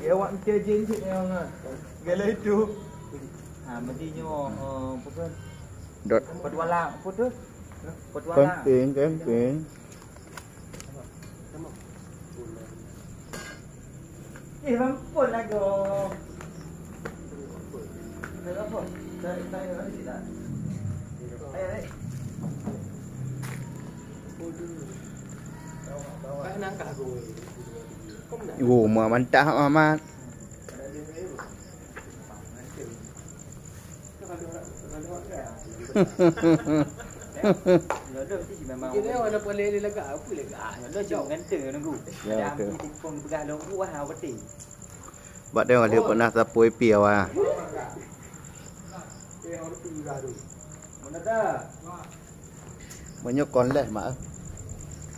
Ya awak mikir je yang gala itu. Mestinya bukan Dot petualang apa tu? Petualang. camping. Mampun lah kau. Ada apa? Saya ada tidak? Ayo. Kau nangkah aku. Mantap Muhammad. Kita orang nak boleh lega apa lega. Ada jauh ngenter nunggu. Ada ambil telefon pegang nunggu wah betul. Buat dia dia pernah sapu api awak. Mana dah? Banyak konles mak.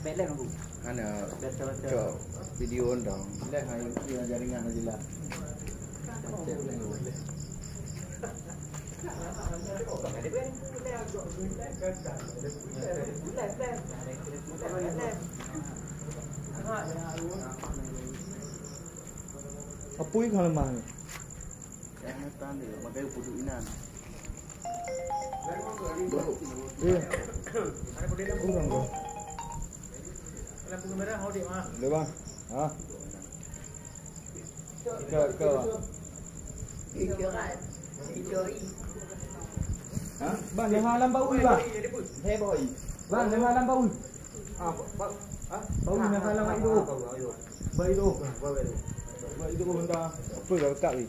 Belah nunggu. Ana cok video dong. Leh yang jaringan aja lah. Apa yang kau lemah? Yang tan dia pakai puduk inan. Iya. Ada puduk inan kurang kau. Kalau puduk merah kau di mana? Ada bang. Ha. Ke. Ha? Bang, yang halam bau bang. Hei boy. Bang, yang halam bau. Bang. Ha? Bau yang halam itu. Bau itu. Buat itu pun dah. Apa dah letak ni?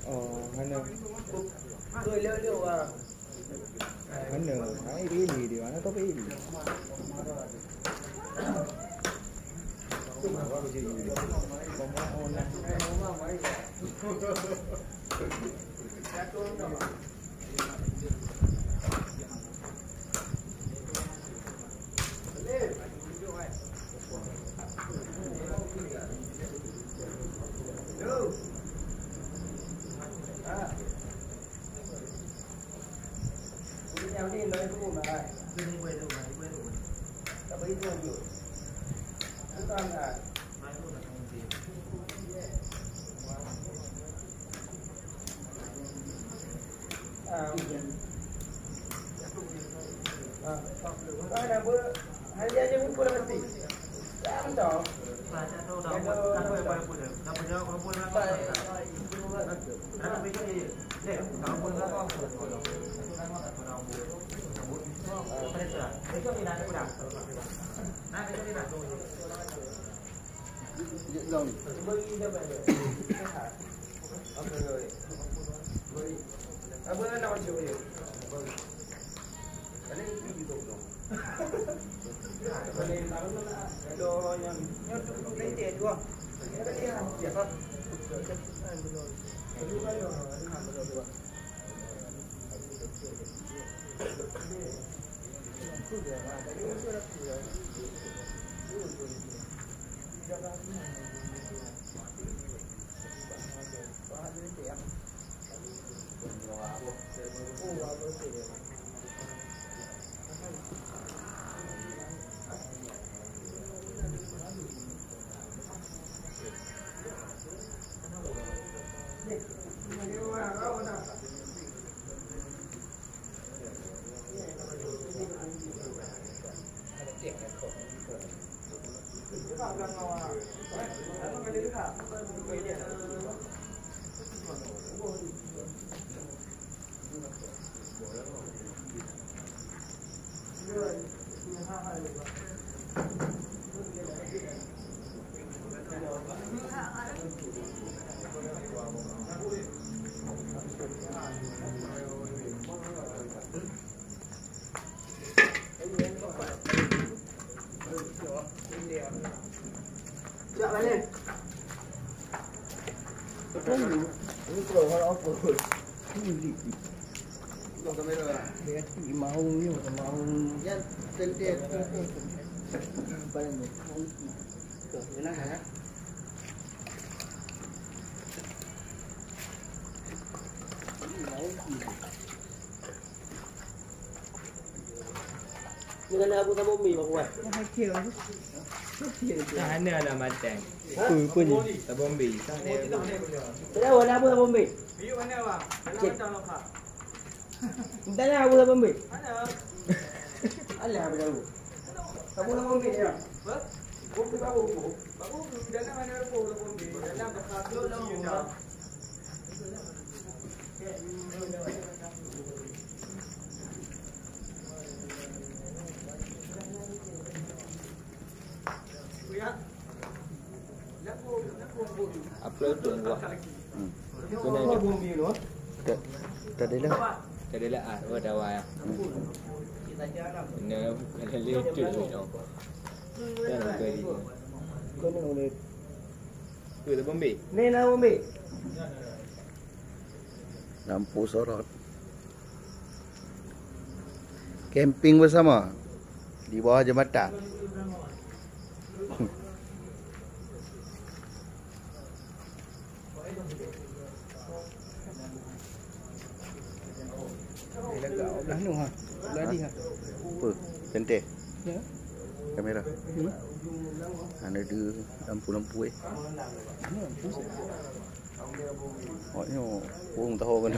Oh, mana? Mana? Hai ini dia. Mana tu ini? Ini kalau hal apa? Ini bukan kamera. Dia mau ni, mau yang tentet. Paling ni. Tuh, enak kan? Dengan aku sama Umi Pak Kuat. Hakil aku. Sana ada macam. Apa ni? Tabombi. Sana. Tahu ada apa sama Umi? Biu mana bang? Ada macam lokal. Tanya aku sama Umi. Mana? Alah apa tahu. Kamu sama Umi ya? Ber? Bumbu baru. Baru dalam mana baru bumbu. Dalam dekat tu lah. Upload tu buat. Kena bumi tu. Tak ada lah. Tak ada lah. Oh dah wah. Kena lecet tu. Dah kali. Kena boleh. Tu Tabombi. Ni nak Umi. Lampu sorot. Camping bersama di bawah jambatan. Belah nu ha. Belah ni ha. Apa? Cantik. Ya. Kamera. Ada lampu-lampu Oh, ni pun tahu kan.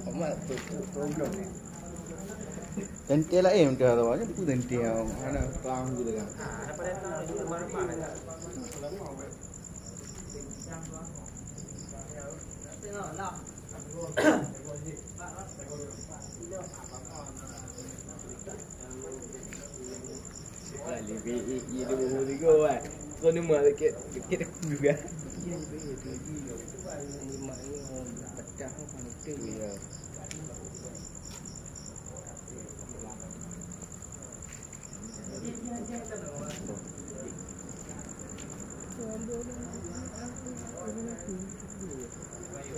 Amat tu problem ni. Cantik lah macam tu. Macam tu cantik. Mana pang gitu kan. Lebih hidup juga kan. Kau ni mah dekat aku juga. Dia ni tu dia. Ni mak ni orang pecah pang tu. Ya.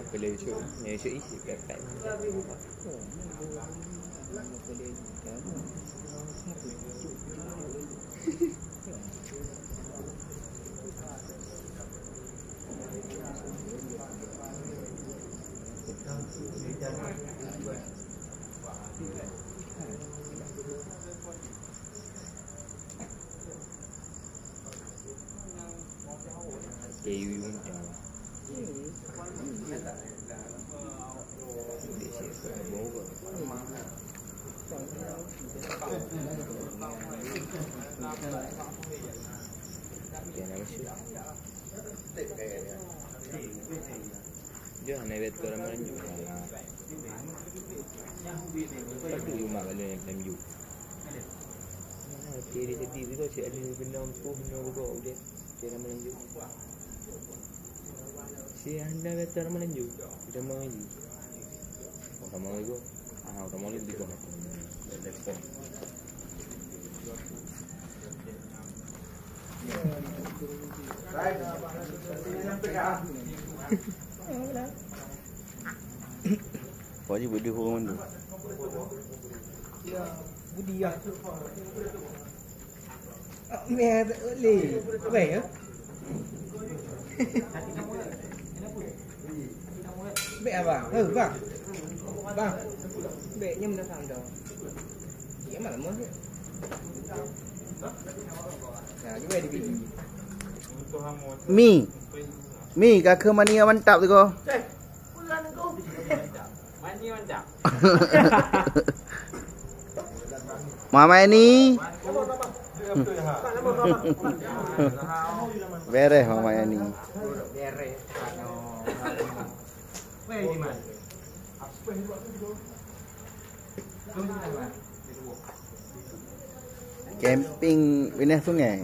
Boleh show. Ni show isi dekat. Kewi pun jauh. Jangan naik orang Melayu. Tapi rumah kalau yang Melayu. Dia jadi itu cik ada benda untuk benda bergerak dia. Dia nama Melayu. Si anda kata orang Melayu. Dia Melayu. Orang Melayu. Orang Melayu juga. Telefon. Wajib budi hurung tu. Ya, budi ya. Mẹ lì vậy á? Mẹ vào, vào. Vào. Mẹ nhâm nó thằng đầu. Dễ mà là muốn chứ. Nah, coba di biji. Mi kakak mania mantap tu kau. Mani mantap. Mama ini. Beres mama ini. Beres. Weh di mana? Camping pinggir sungai.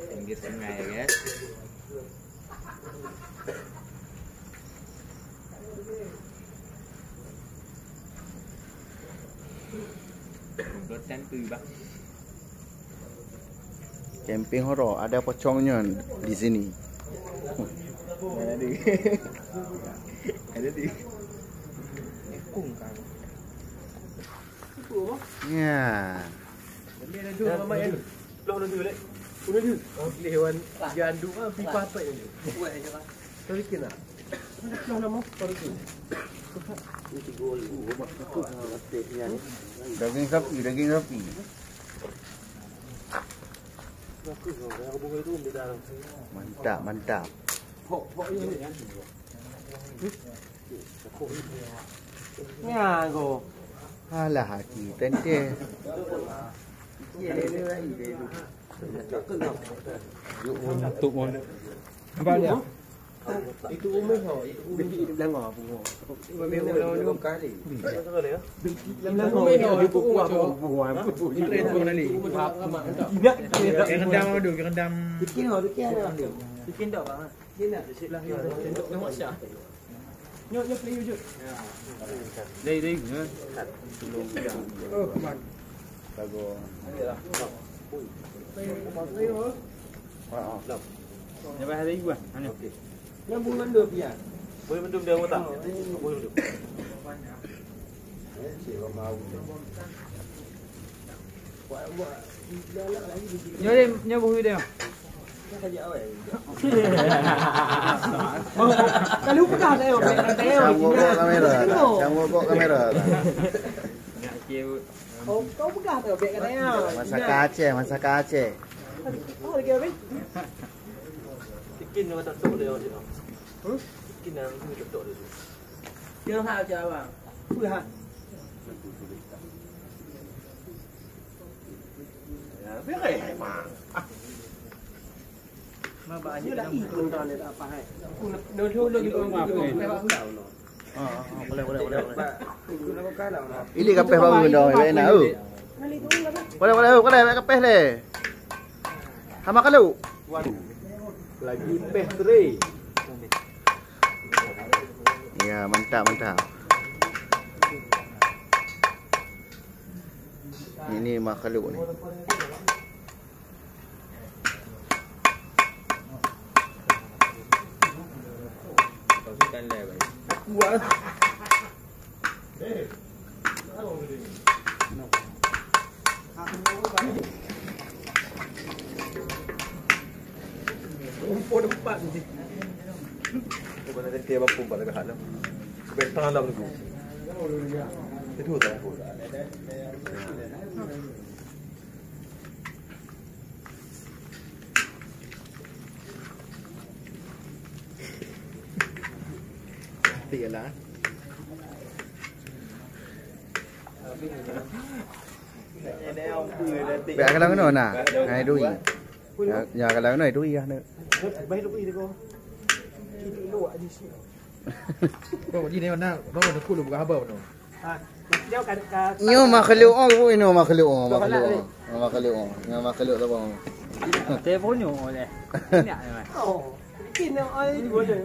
Pinggir sungai ya guys. Rotan tu bang. Camping horor, ada pocongnya di sini. Ada. Ada di. Kung kan. Ya. Dia ada dua mama yang. Loh ada dua lek. Udah dua. Oh, lewan jandu ah pipa apa ini. Buat aja kan. Torikin ah. Ano nama? Torikin. Ini gol. Daging sapi, daging sapi. Mantap, mantap. Nha go. Alah hati tente. Tụt môn. Bao nhiêu? Itu umur ho, itu umur lang ho bungo. Umur ka ni. Lang ho itu buah buah. Itu itu nali. Tidak. Yang rendam dulu, yang rendam. Bikin ho, bikin ada. Bikin dak bang. Bikin dak. Lah yo. Tengok Syah. Nyok play je. Đây nữa. Oh, man. Bagus. Nhà ba thấy quá. Anh nhỉ? Yang bungan dia biar. Boleh mendung dia tak? Boleh mendung. Nhớ đi, nhớ vui đi. Kalau bukan saya, Jangan bawa kamera. Nak kêu. kau bukan saya, biar katanya. Masak Aceh. Oh, lagi apa? Bikin dia tak tok dia je. Bikin yang ni tok dia tu. Dia hak je bang. Ui hak. Ya, berai mah. Dia dah ikut dah dia apa hai. Dia tu lagi orang apa ni? Boleh. Ikut nak kan dah. Ini kapeh baru dah, enak tu. Boleh, kapeh le. Sama kalau. Lagi peh teri. Ya, mantap. Ini makhluk ni. Kan le vậy. Buat. Umpur empat ni. Bukan ada dia bapun pada dekat dalam. Bentang dalam tu. Itu tak. Tiyalah. Biar kalau kena nak. Hai dui. Ya kalau kena dui ah. Baik lu itu kau. Itu lu ada sini. Kau di ni mana? Kau nak kulu bukan apa tu? Ah, dia kan kan. Nyo makhluk oh, ini makhluk. Makhluk tu bang. Telefon ni oleh. Ni ada. Oh, bikin ai dua je.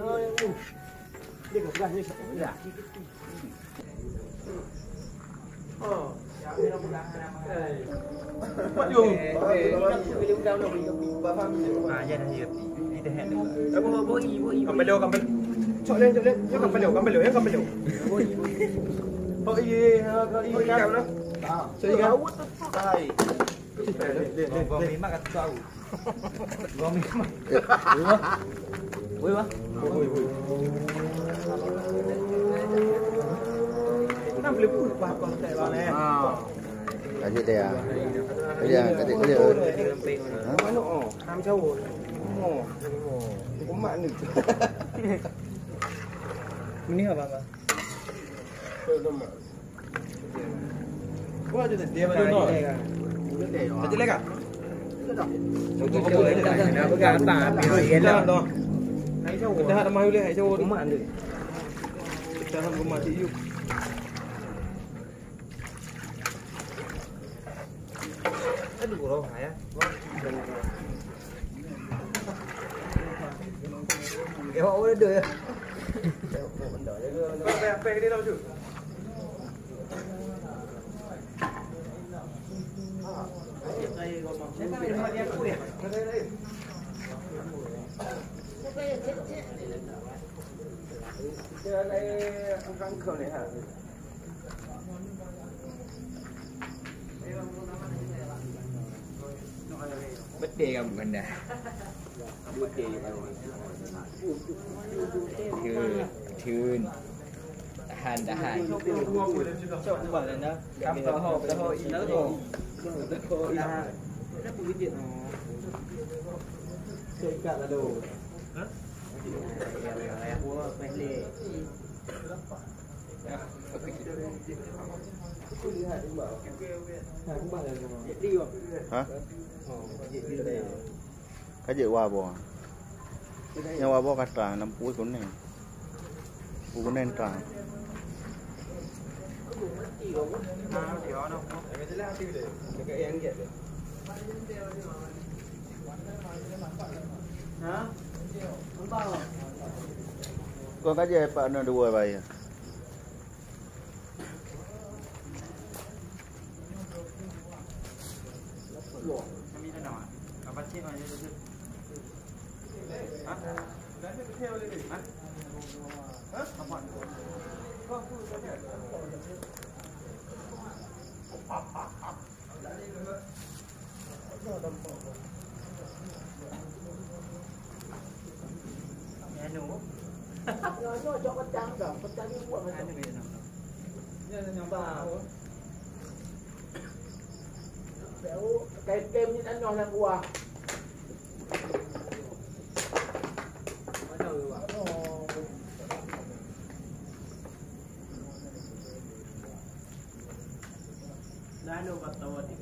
Dia ke belah ni. Ya. Oh, ya dia bukan apa. Buat jom. Ah, ya dah dia. Ini dah hand juga. Boi. Kambel. Cok le. Dia kambel. Oh iya, kau ingat lah. Saya ingat. Tai. Gom lima kat tahu. Gom lima. Woi wah. Nak boleh pun apa tak bang ni. Kaji dia. Kaji dia. Mana oh? Nam jauh. Oh. Umat ni. Ini apa bang? Gua ada dia mana no. Ada lagi. Chúng tôi chơi là nó gà tả bị yên lắm đó. Kita ada mahu le, jauh Umat ni. Kita ada rumah hidup. Aduh, kalau saya. Kau ada dia. Apa dia tahu tu? Bất đề gặp gần đây. Bất kỳ Thun. Tahan. Sok kembali dah. Tahu ina tu. Ada begitu. Sekat lah tu. Wah, pelik. Hả? Cái gì qua bò? Nhưng qua bò cắt tràng nằm cuối cuốn này. Cuối cuốn này tràng. Hả? Con cái gì bạn nó đùa vậy? Kami dah nak. Apa cik mana tu? Hah? Dah ada kecil lagi. Hah? Hah? Apa? Kau aku tadi. Anu. Nó cho con trắng cả, con trắng đi buat macam. Dia nak nampak. Cái kem như anh nói là qua.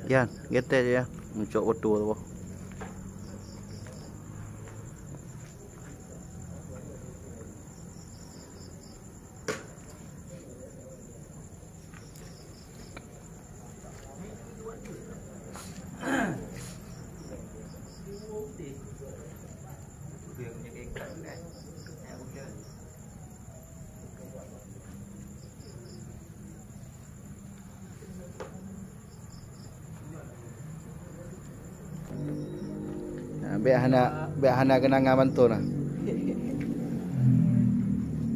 Yan, gete dia. Muncul betul tu. Biar hana kenangan bantu nah.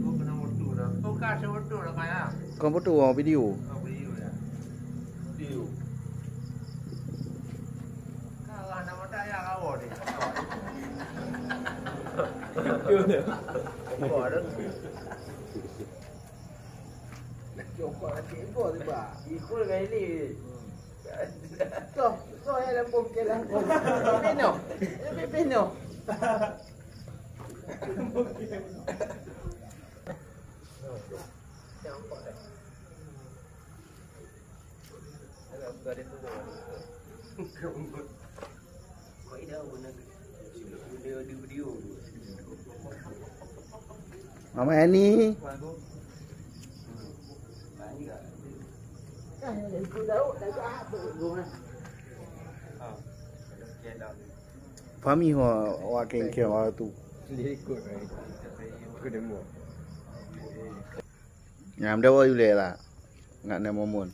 Kau kena waktu dah. Kau kasih waktu dah kaya. Kau foto video. Kau video ya. Video. Kalah nama saya kau ni. Kau ni. Kau ada. Jokok lagi ibu tu bah. Ikut kali ni. So yang lembut ke lembut. Pino. Mama Annie. Fahmi wa keng keng wa tu. Dia ikut kan. Ikut demo. Ngam dah wa yule lah. Ngat na momon.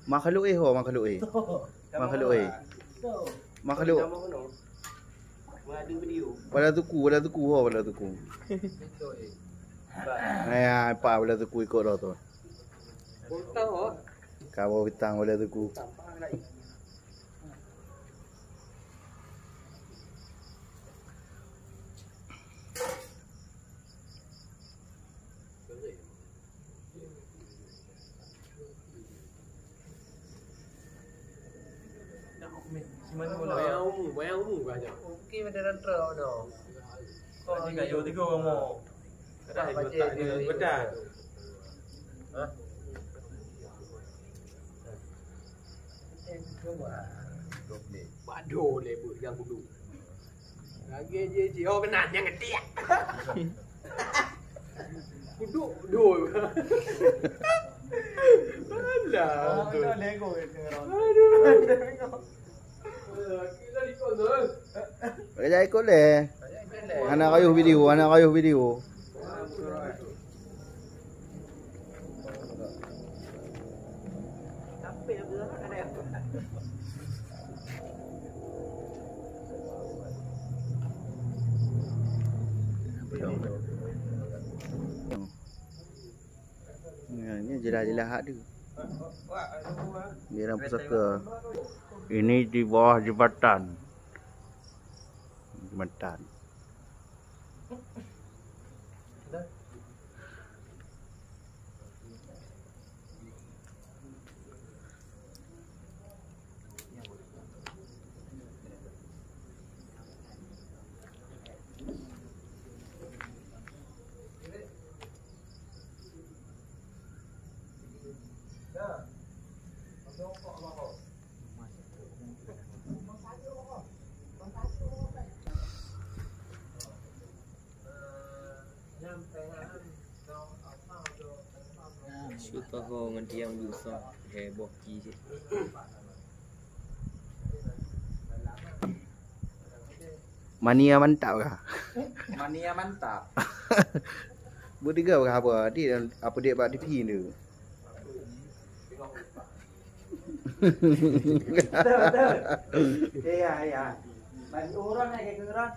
Makhluk ho, makhluk eh. Makhluk eh. Makhluk. Wala tuku ho, wala tuku. Ay, pa wala tuku ikut dah tu. Kau bitang wala tuku. Bayang umum aja. Okey macam rentra no. Kau ni kat 3 orang mau. Dah letak ni betul. Ha? Bado lebut yang kudu. Lagi je oh kenan yang gedik. Kudu dul. Alah. Aduh lego Aduh. Kaya ikut le. Anak kayuh video. Ini jelas hak dia. Jiran pusaka. Ini di bawah jembatan. Jembatan. Suka kau dengan diam susah heboh je. Mania mantap kah? Mania mantap. Bertiga apa? Dia apa dia buat DP tu? Iya. Banyak orang kayak kegeran.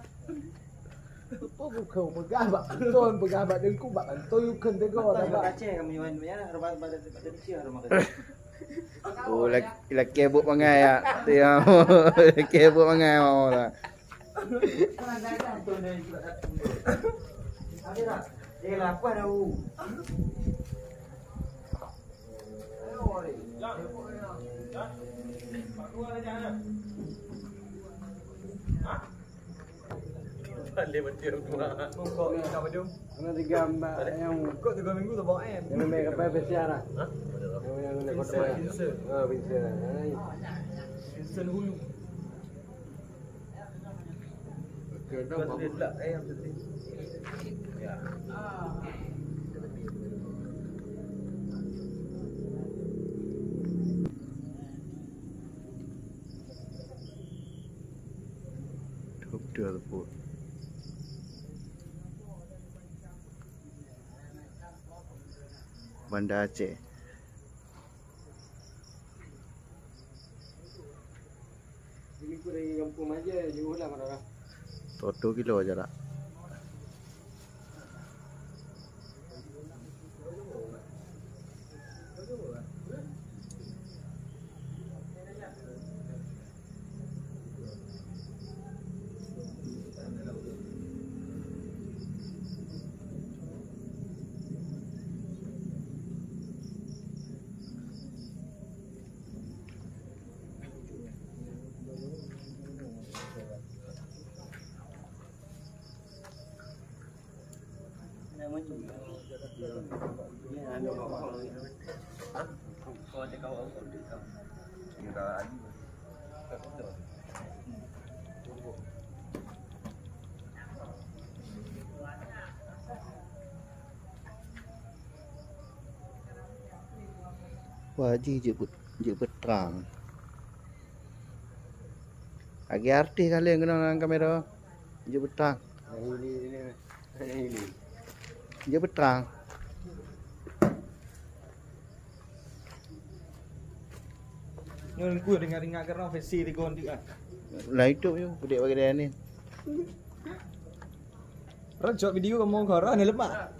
Kau pegabat, betul pegabat dan kubak kan. Toyu kan tego Orang orang. kaca yang menyuan-menyuan rumah pada kecil rumah kecil. Oh, lagi kebuk mangai ya. Tu yang kebuk mangai mau lah. Dia lapar dah. Balik betul rumah. Kau nak apa jom? Nak tiga yang kau 3 minggu tu bawa em. Yang mereka pakai pesiar ah. Yang nak kau Vincent. Ah, Vincent. Vincent hulu. Kau dia tak ayam sedih. Ya. Betul pun. Banda Aceh. Ini aku dari kampung aja, jauh lah mana. 2 kilo jarak. Wah, je berterang. Lagi artis kali yang kena dengan kamera. Je berterang. Ini. Je berterang. Yang ku dengar kerana versi di kon dia. Lah itu yo, budak bagi dia ni. Rajak video kamu korang ni lemak.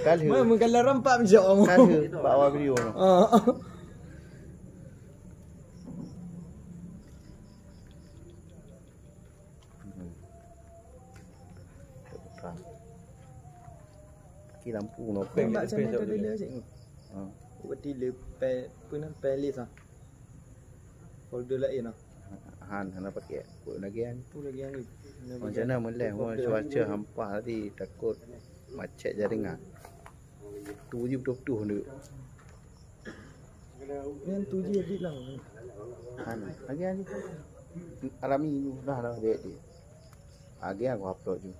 Kali. Memang kalau rampak macam kamu. Kali bawa video no. Ki lampu no. Tembak sana tu dia cik. Ha. Berarti lepas punan pelis ah. Folder lain ah. Han pakai. Buat lagi kan. Tu lagi yang ni. Macam mana meleh cuaca hampa tadi takut macet jaringan. Tu je betul-betul tu. Yang tu je bilang. Han lagi. Alami tu dah dia. Lagi aku upload je.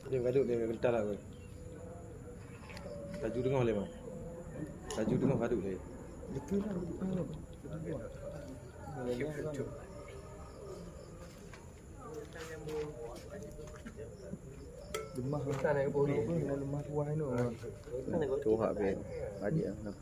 Dia gaduh dia bentar lah. Tajuk dengar boleh bang. Tajuk dengar gaduh dia. Betul lah. Lemah tak nak boleh pun lemah tuai tu. Tu hak ben. Adik ah.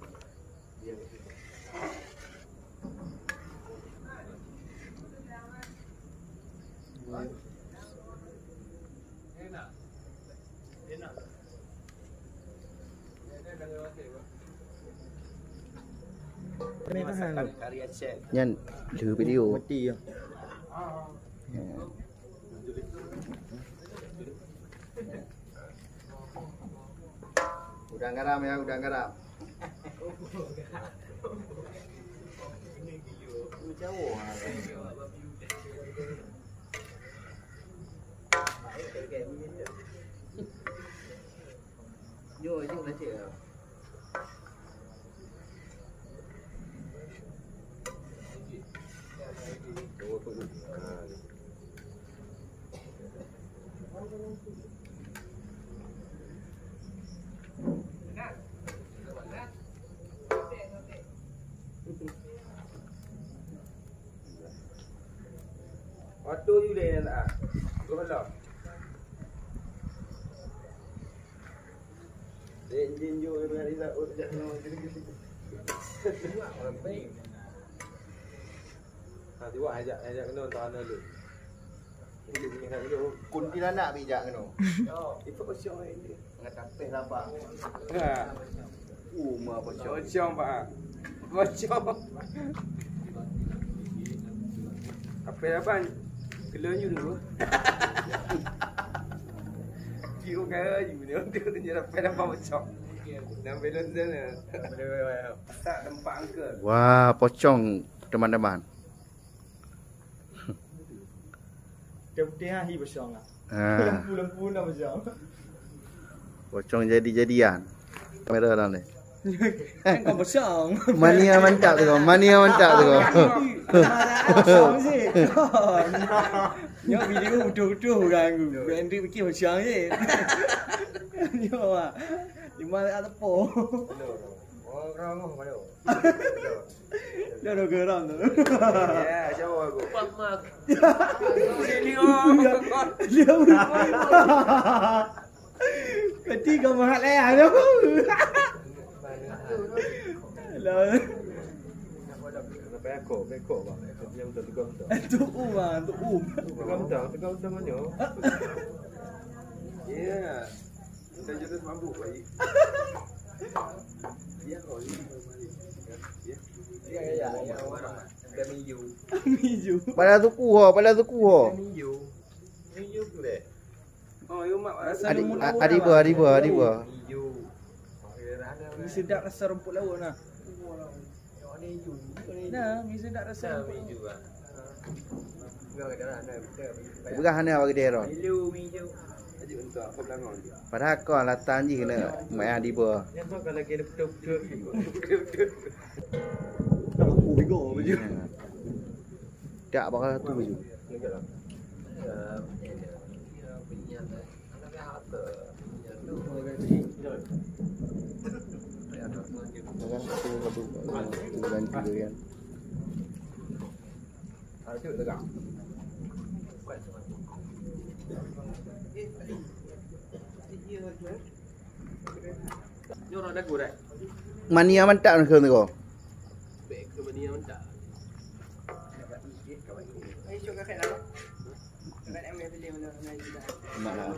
Ini tahan. Karya cek. Yan, lừa video. Mati ya. Udang garam ya, udang garam. Vô chứ là chị Auto you dah nak. Kau belum? Engine you dengan Rizal urjak no gitu. Orang baik. Nanti buat ajak kena tahan dulu. Ini punya nak dulu. Kuntilanak bijak kena. Itu kosong ini. Ngat kapeh rabak. Ha. Ma bocor. Kosong pak. Kosong. Apa apa? Keluarnya dulu. Kau kaya you ni untuk tunjuk apa bocor. Dan balance sana. Tak tempat angka. Wah, pocong teman-teman. Putih hi besong lah. Ha, Lempu nak besong. pocong jadi-jadian. Kamera dalam ni. Kan kau besong. Mania mantap tu kau. Mania mantap tu kau. Besong sih. Nyok video utuh-utuh ganggu. Andri fikir besong je. Nyok ah. Di mana ada po. Orang ngomong mana? Dia dah geram tu. Ya, jauh aku. Pak mak Sini oh. Dia Berarti kau mahal tu. Lah. Beko bang. Dia untuk tukang tu. Tu ah, tu Tukang mana? Ya. Kita jadi mabuk lagi. Ya, oh ini. Ya. Dah minggu. Miju. Pada tu kuah, pada tu kuah. Minggu tu deh. Oh, you mak rasa Adiba. minggu. Mi sedap rasa rumput laut nah. Nah, mi sedap rasa rumput. Minggu ah. Enggak ada ada. Bukan hanya bagi dia. Minggu. Jadi untuk apa belakang dia? Padahal kau latan je kena mai adiba. Yang tu kalau kena betul-betul. Aku bego baju. Tak bakal tu baju. Enggak lah. Kan tu ganti durian. Ada tu dekat. Nyorang dagu dah. Mania mantap nak kau tu kau. Baik ke mania mentak. Ai syok kakak lah. Kakak em beli mana juga. Maklah.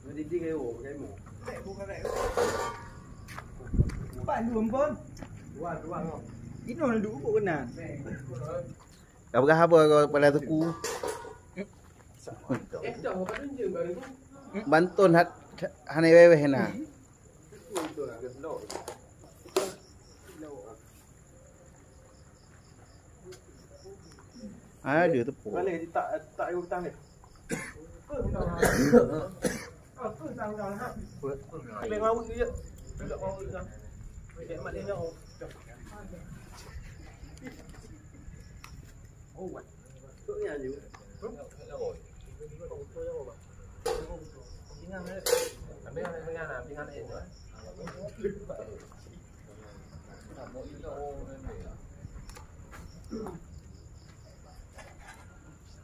Nanti dia kaya pakai mu. Tak bukan kakak. Pak lu pun. Tuan kau. Ini orang duduk pun kena. Kau bukan apa kau pada tu ku. Dah apa tunjuk kau ni? Bantun hanai weweh na. Itu nak ke slow. Ada tu pun. Balik tak air hutang ni. Balik ngawut je. Duduk ngawut dah. Dek mak dia nak. Oh, what? Tu ni aja.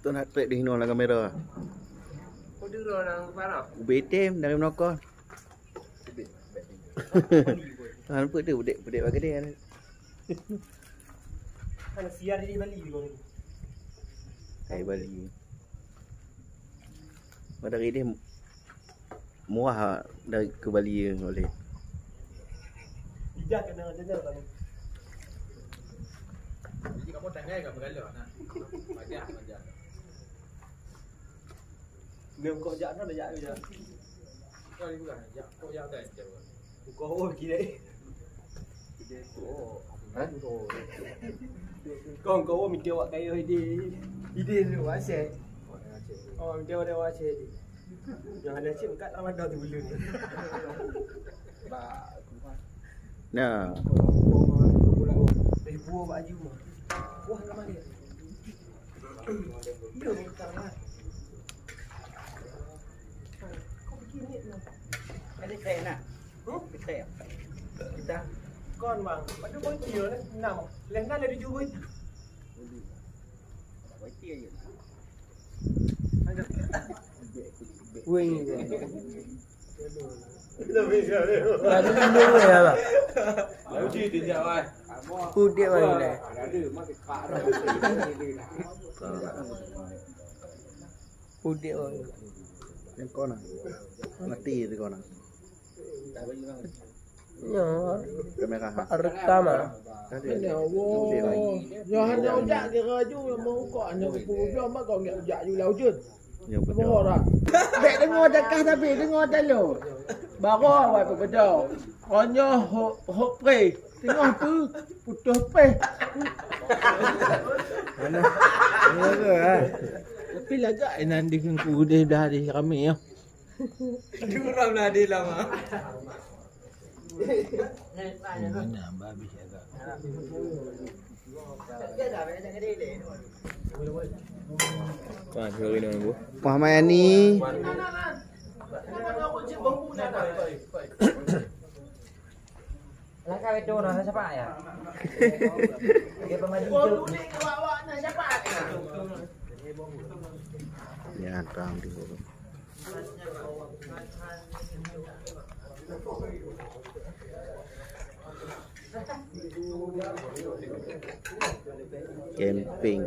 Tu nak trek di hino lah kamera. Kau dulu orang parah. Betem dari menokor. Tahan apa tu budak bagi dia. Kan siar di Bali kau ni. Hai Bali. Pada dia murah dari ke Bali boleh. Bijak kena macam mana ni? Jadi kamu tanya enggak bergalak nak. Majak. Nếu có dặn nó là dặn bây giờ. Kau ni bukan jak kau yang dah je. Có ô kì đấy. Còn có ô mình kêu cái ơi đi rồi quá xe. Mình kêu đây quá xe đi. Jangan ada cip kat awak dah tu bulu ni. Ba Nah, dari buah baju mah. Wah lama dia. Dia sekarang. Cái đấy khè nè. Cái khè. Kita Con mà bắt được bao nhiêu đấy nào lên ngay là đi chui. với tia vậy. Quên rồi. Là nó nuôi rồi à? Lalu chi tin jauh ai. Khu địa rồi này. Khu địa rồi. yang kau nak mati tu kau nak. Ya. Kamera ha. Rekam ah. Tadi. Rồi nhau dạ thì rồi chứ mau gọi nhau phù cho mà còn nghèo dạ dù lâu chưa Yang mau betul. rồi mẹ nó ngon ta ca ta bị nó ngon ta lồ bà có ngoài của bên đầu còn nhớ hộp về thì ngon cứ một chốt về tapi lagi nanti kan ku dia dah di kami ya Curang lah dia lama. mana babi agak Kau curi ni bu. Muhammad Yani. Lah kau itu orang siapa ya? Dia pemaji itu. Ya, terang di bawah. Camping.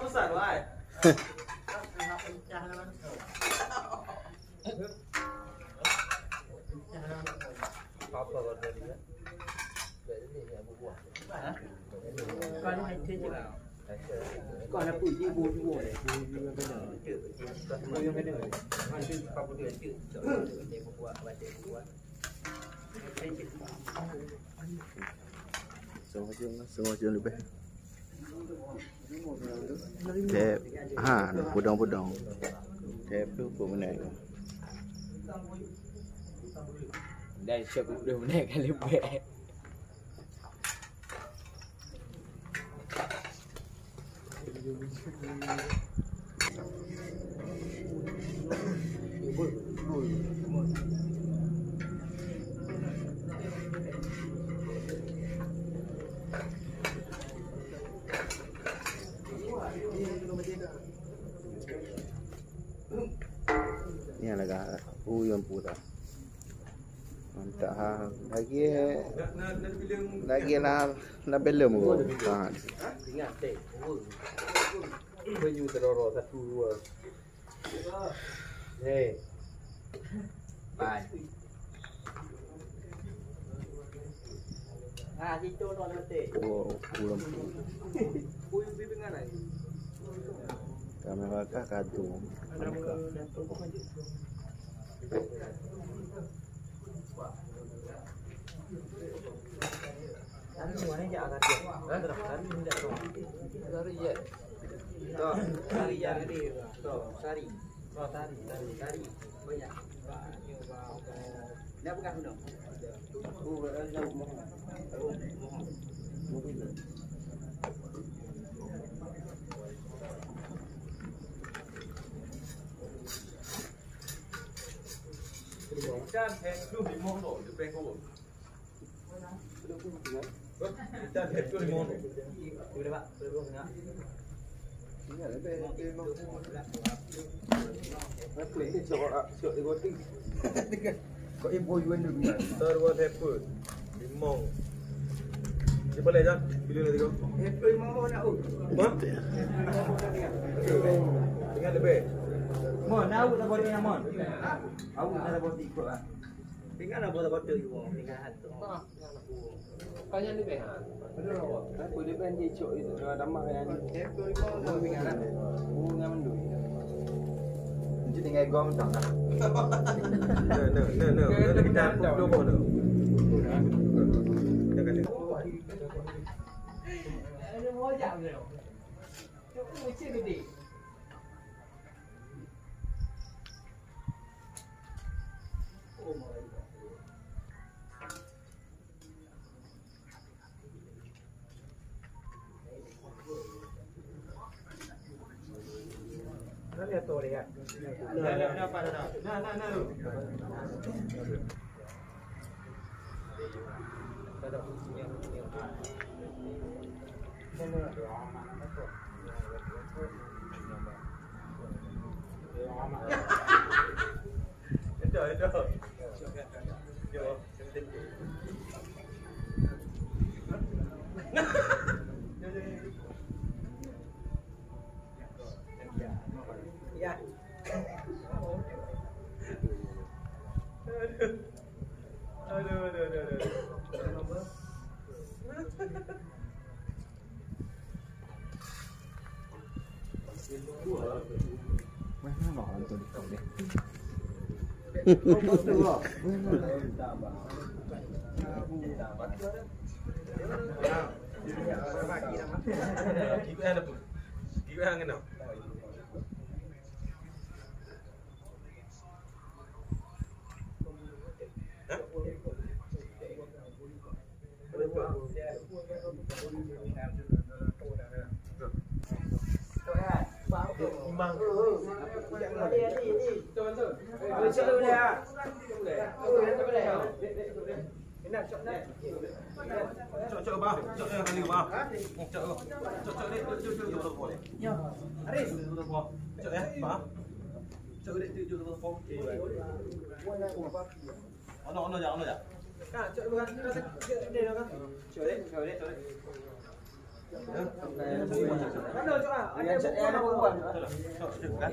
Besar tu ai. Apa kau tadi kan? Ini abu buah. Kau ni macam je lah. Kau nak pergi buah ni. Buah yang kena. Macam apa dia tu? Buah baca buah. Semua je lebih. Tep. Ha, podong-podong. Tep tu pun menaik. Dah siap dah menaik kali lebih. Ni agak uyun pula. Mantap ha. Lagi lah belum. Ha. Ingat dek. Baju teroro 1 2. Hei. Bye. Ah, itu non mati. Oh, pulang. Bui dengan ai. Kamera kah kadu. Tadi mana je akan dia. Tadi tidak tahu. Sari je. Toh, sari je tadi. Toh, sari. Oh, sari. Banyak. Nak bukan sudah. Nak mau. Ikan itu limon loh, itu pengkol. Ikan itu limon. Sudah Pak, belum enggak? Kau ibu jual dulu. Terus pepper, limon. Dia boleh dah, pilih nanti kau. Mau nak ut. Hah? Dengan lebih. Mon, aku tak boleh nak mon. Aku tak boleh ikut ah. Tinggal nak buat apa tu ibu? Tinggal hantu. Tanya ni beh. Ada awak. Aku dia ben dia cok itu. Ada mah yang ni. Mau pingaran. Bunga mendu. Jadi tinggal gom tak nak. No, kita dua pun tu. Jangan ni. Ada mau jam ni. Cok mesti gede. Lihat tu dia. Nah, apa dah? Nah. Itu. Yo, Ya. Aduh. Mana nak hantu di kau ni? Kiko yang apa? Kiko yang kenapa? Imbang. Cok bang, cok yang kali bang. Cok dek, cok boleh. Ya, Aris. Cok ya, bang. Cok dek, cok boleh. Ono ja. Kak, cok bukan dia kan. Cok dek. Mana cok ah? Ada bukan bukan. Cok kan?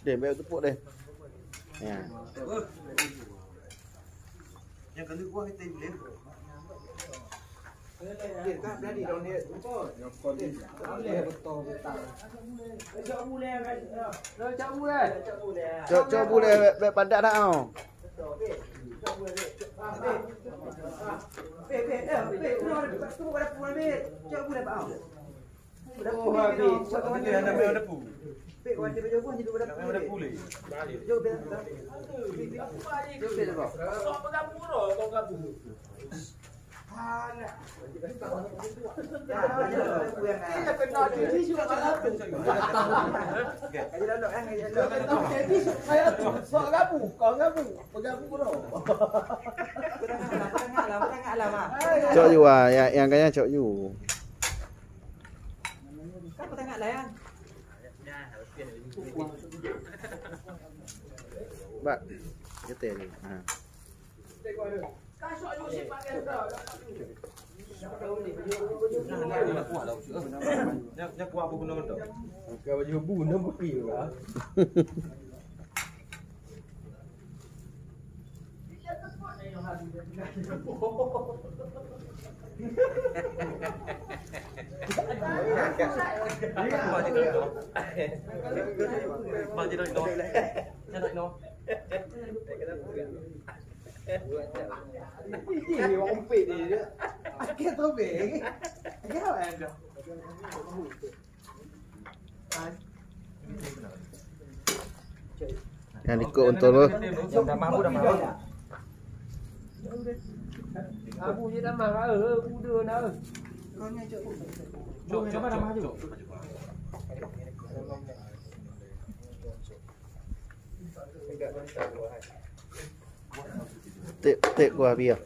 Để beo tepuk deh. Ya. Yang kali gua kita beli. Dia tak berani dong dia. Cok boleh kan? Cok boleh. Cok boleh bek pandak nak au. Cok you ah, yang kaya cok you. Kan pertanyaan layan. Mbak, Kita ni. Ha. Nak kuat apa guna betul? Kau baju buna mesti lah. Maju dah no. Jangan no. Ini orang umpit dia. Kita tu beng. Kita ada. Yang ikut untuk tu. Dah mampu dah mampu. Abu je dah marah buda dah. Kau ni cok. Coba dah maju. Tek gua biar.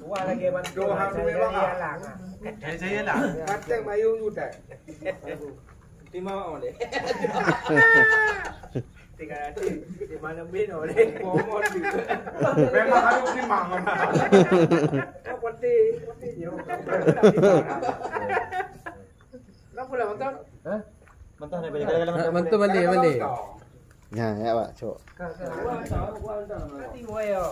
Tua lagi bantu saya lang. Saya lah. Kata mayu sudah. Terima oleh. Tiga nanti di mana bin oleh. Pomot juga. Memang harus dimangan. Kau poti je. Nak pula mentah? Mentah ni balik. Mantu balik. Ya, ya Pak, cok. Nanti wayo.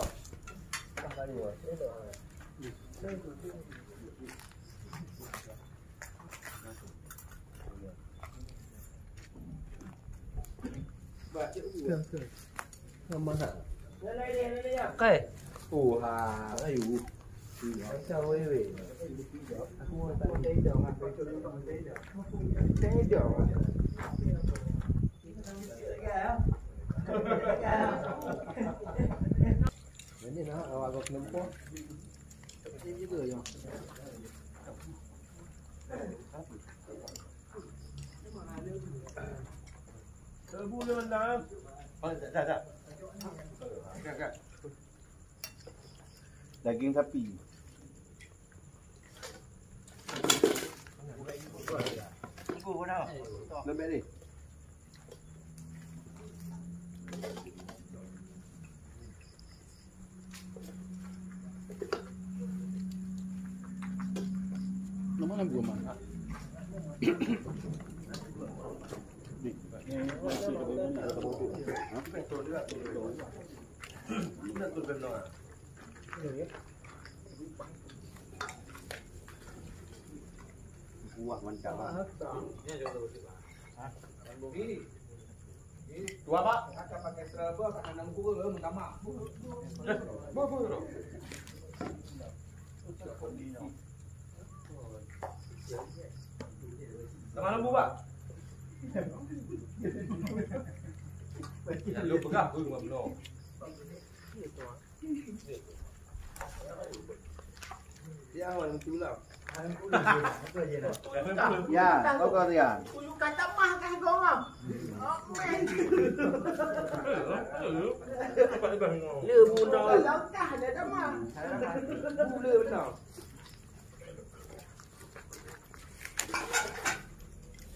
Okay. Ayu. Sao vậy? Aku mau tay dong, tay dong. Ini nak awak kau kenapa? Ini juga yang. Sebulan dah. Oh, dah. Kak. Daging sapi. Ikut dah. Lebih ni. Mana belum mana? Wah, mantap. Dua Pak. Kata pakai seraba, kata nang gua minta maaf. Kemana Bu Pak? Lu pegang aku cuma belum. Dia awal mesti ulang. Ya, kau kau dia. Ulu kata mah kan kau orang. Le bunda. Langkah dia dah mah. Bula benar.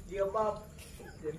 Dia bab. Dia